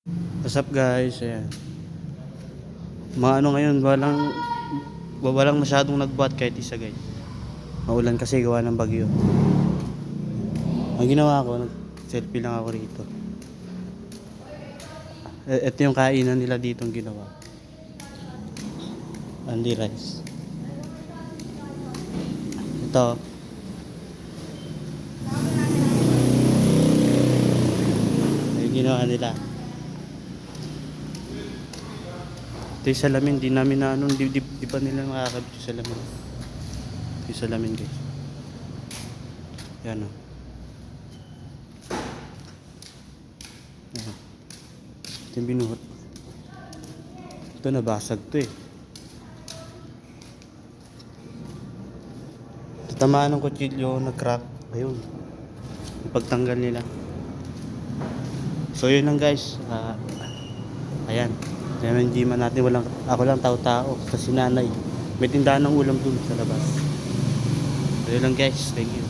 What's up guys? Ayan. Mga ano ngayon, walang masyadong nagbuhat kahit isa guys. Maulan kasi gawa ng bagyo. Ang ginawa ko, nag-selfie lang ako rito. Ito yung kainan nila dito ang ginawa. Andy rice. Ito. Yung ginawa nila. Ito yung salamin, di namin na ano, di pa nila makakabit yung salamin. Ito yung salamin guys. Yan o. Yan. Ito yung binuhot. Ito nabasag to eh. Tatamaan ng kutsilyo, nag-crack. Ayun. Yung pagtanggal nila. So yun lang guys. Ayan. Kaya hindi man natin ako lang tao-tao. Sa sinanay. May tindahan ng ulam dun sa labas. So yun lang guys. Thank you.